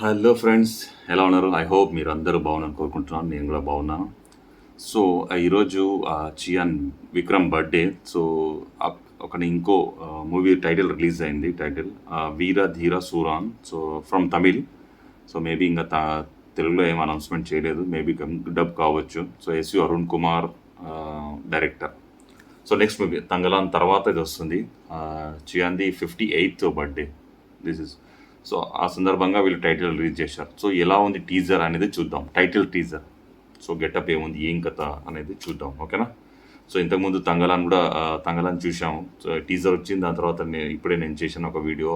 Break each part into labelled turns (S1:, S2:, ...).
S1: Hello friends, ఎలా ఉన్నారు? I hope మీరందరూ బాగున్నారని కోరుకుంటున్నాను. నేను కూడా బాగున్నాను. సో, ఈరోజు చియాన్ విక్రమ్ బర్త్‌డే. సో, ఒకని ఇంకో మూవీ టైటిల్ రిలీజ్ అయింది. Title 'Veera Dheera Suran'. So, from Tamil. So, maybe ఇంకా తెలుగులో ఏం అనౌన్స్‌మెంట్ చేయలేదు. మేబీ డబ్ కావచ్చు. So, SU Arun Kumar director. So, next movie 'Thangalaan' తర్వాత ఇది వస్తుంది. చియాన్‌ది 58th birthday. This is so ఆ సందర్భంగా వీళ్ళు టైటిల్ రిలీజ్ చేశారు. సో ఎలా ఉంది టీజర్ అనేది చూద్దాం. Title teaser. సో గెటప్ ఏముంది, ఏం కథ అనేది చూద్దాం. ఓకేనా? సో ఇంతకుముందు తంగలాన్ చూసాము. సో టీజర్ వచ్చింది. దాని తర్వాత ఇప్పుడే నేను చేసిన ఒక video,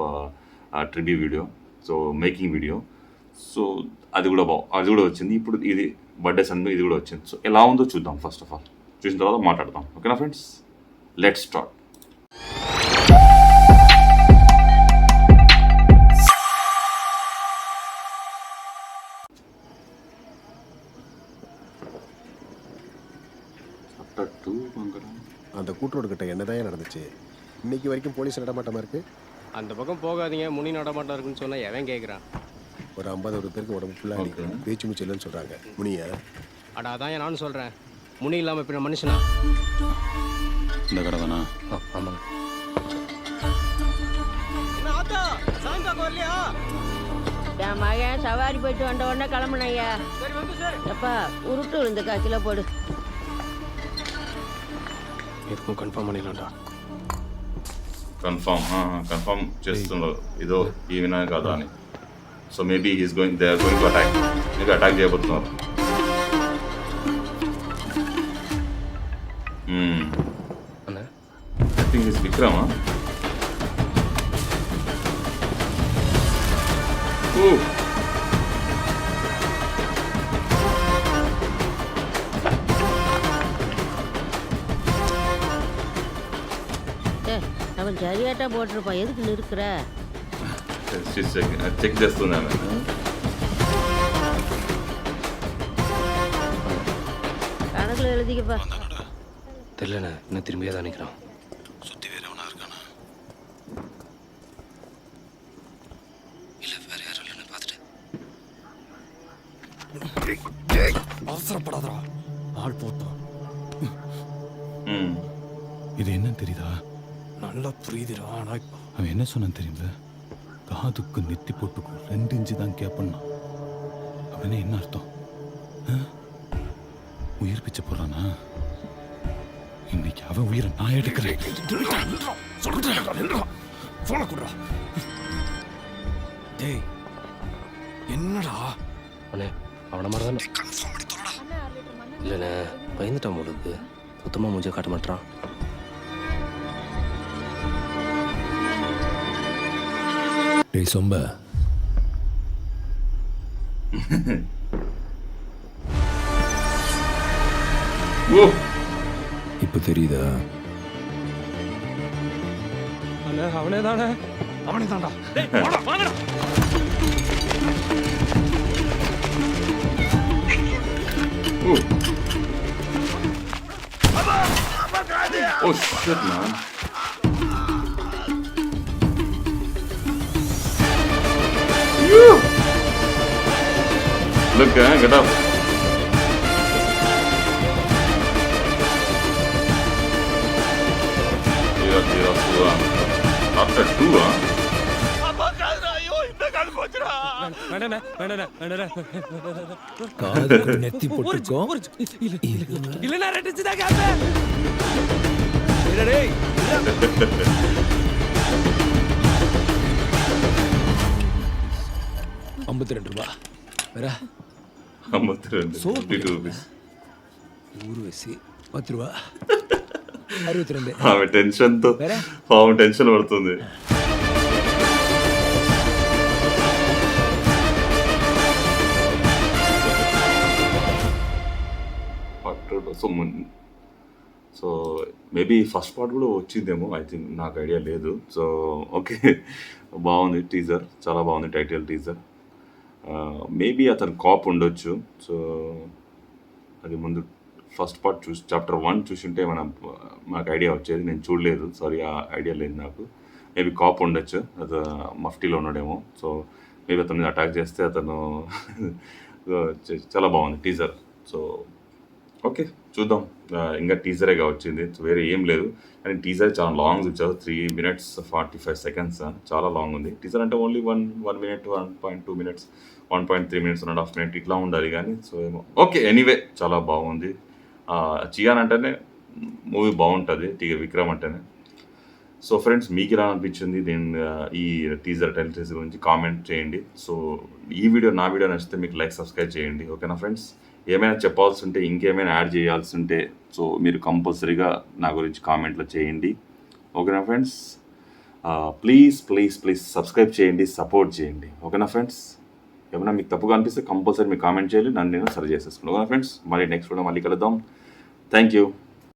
S1: tribute video, so making video. So అది కూడా వచ్చింది. ఇప్పుడు ఇది బర్త్డే సందర్భంగా ఇది కూడా వచ్చింది. సో ఎలా ఉందో చూద్దాం. ఫస్ట్ ఆఫ్ ఆల్ చూసిన తర్వాత మాట్లాడదాం. ఓకేనా ఫ్రెండ్స్? Let's start.
S2: அந்த கூட்டோடு என்னதான் நடந்துச்சு? இன்னைக்கு வரைக்கும் போலீஸ் நடமாட்டமா இருக்கு.
S3: அந்த பக்கம் போகாதீங்க, முனி நடமாட்டம் இருக்குன்னு சொன்னா எவன் கேட்குறான்?
S2: ஒரு 50 பேருக்கு உடம்பு ஃபுல்லாக அடிக்கும், பேச்சு மூச்சு இல்லைன்னு சொல்கிறாங்க. முனியா?
S3: அடா அதான் நானும் சொல்கிறேன், முனி இல்லாமல் இப்போ மனுஷனா?
S1: இந்த கடை தானா?
S3: ஆமாங்க.
S4: என் மகன் சவாரி போயிட்டு வந்த உடனே கிளம்புனையா. எப்பா உருட்டு விழுந்து காய்ச்சல போடு.
S3: எதுக்கும் கன்ஃபார்ம் பண்ணிடலாம்டா.
S1: కన్ఫర్మ్ చేస్తున్నారు ఇదో ఈవినా కాదా అని. So maybe they are going to attack. Maybe attack చేయబోతున్నారు.
S3: அண்ணா
S1: ఐ థింక్ ఇస్ విక్రమ్.
S4: அவன் சரியாட்டா போட்டிருப்பான், எதுக்கு நிற்கிற?
S1: చెక్ చేస్తుంది ఆమె.
S4: கணக்குல எழுதிக்கப்பா.
S3: தெரியலண்ணே, இன்னும் திரும்பியே தான் நிற்கிறான்.
S5: சுற்றி வேற எவனா இருக்கானா? இல்லை வேற யாரும் இல்லைன்னு பார்த்துட்டு.
S6: அவசரப்படாதடா, ஆள் போட்டோம்.
S5: இது என்னன்னு தெரியுதா?
S6: நல்லா புரியுதுடா. ஆனால்
S5: அவன் என்ன சொன்னான்னு தெரியுங்களா? காதுக்கு நெத்தி போட்டுக்கு 2 இன்ச்சு தான் கேட்பண்ணா. அவனே என்ன அர்த்தம்? உயிர் பிச்சை போடுறானா? இன்னைக்கு அவன் உயிரை நான் எடுக்கிறேன்.
S6: போன கொடுறா. டேய் என்னடா?
S3: அண்ணே அவனை மாதிரி தானே.
S6: கன்ஃபார்ம் பண்ணி தரடா.
S3: இல்லைண்ணே, பயந்துட்டான் போலுக்கு. சுத்தமாக மூஞ்சியை காட்ட மாட்டான்.
S6: டேய் சொம்ப, இப்போ தெரியுதா?
S3: அண்ணே அவனே தானே.
S6: அவனே தான்டா.
S1: Oh shit, man. Look, get up. Tira, Suran. After 2, huh?
S3: வேண்டாண்ணே வேண்டாண்ணே வேண்டாண்ணே.
S6: காதுக்கு நெத்தி போட்டுக்கோ.
S3: இல்லைண்ணா ரெட்டிச்சு தான் கேட்பேன். டேய்
S6: 52 ரூபா வேற.
S1: 52. 52 rupees.
S6: ఊరువేసి 10 రూపా 62.
S1: ఆమె టెన్షన్తో ఆమె టెన్షన్ పడుతుంది. సో మేబీ ఫస్ట్ పార్ట్ కూడా వచ్చిందేమో, ఐ థింక్, నాకు ఐడియా లేదు. సో ఓకే, బాగుంది టీజర్, చాలా బాగుంది టైటిల్ టీజర్. మేబీ అతను కాప్ ఉండొచ్చు. సో అది ముందు ఫస్ట్ పార్ట్ చాప్టర్ 1 చూసింటే మనకు ఐడియా వచ్చేది. నేను చూడలేదు, సారీ, ఆ ఐడియా లేదు నాకు. మేబీ కాప్ ఉండొచ్చు, అది మఫ్టీలో ఉన్నాడేమో. సో మేబీ అతని మీద అటాక్ చేస్తే అతను చాలా బాగుంది టీజర్. సో ఓకే చూద్దాం. ఇంకా టీజరేగా వచ్చింది, వేరే ఏం లేదు. కానీ టీజర్ చాలా లాంగ్ ఇచ్చారు, 3 minutes 45 seconds, చాలా లాంగ్ ఉంది. టీజర్ అంటే only 1 minute 1.2 minutes 1.3 minutes 1.5 minutes ఇట్లా ఉండాలి కానీ. సో ఏమో ఓకే, ఎనీవే చాలా బాగుంది. చియాన్ అంటేనే మూవీ బాగుంటుంది, విక్రమ్ అంటేనే. సో ఫ్రెండ్స్, మీకు ఎలా అనిపించింది ఈ టీజర్ టైటిల్ టీజర్ గురించి కామెంట్ చేయండి. సో నా వీడియో నచ్చితే మీకు లైక్ సబ్స్క్రైబ్ చేయండి. ఓకేనా ఫ్రెండ్స్? ఏమైనా చెప్పాల్సి ఉంటే, ఇంకేమైనా యాడ్ చేయాల్సి ఉంటే సో మీరు కంపల్సరీగా నా గురించి కామెంట్లో చేయండి. ఓకేనా friends? Please please please subscribe చేయండి, సపోర్ట్ చేయండి. ఓకేనా ఫ్రెండ్స్? ఏమైనా మీకు తప్పుగా అనిపిస్తే కంపల్సరీ మీరు కామెంట్ చేయాలి, నేను సరి చేసేసుకున్నాను. ఓకేనా ఫ్రెండ్స్? మళ్ళీ నెక్స్ట్ వీడియో మళ్ళీ కలుద్దాం. Thank you.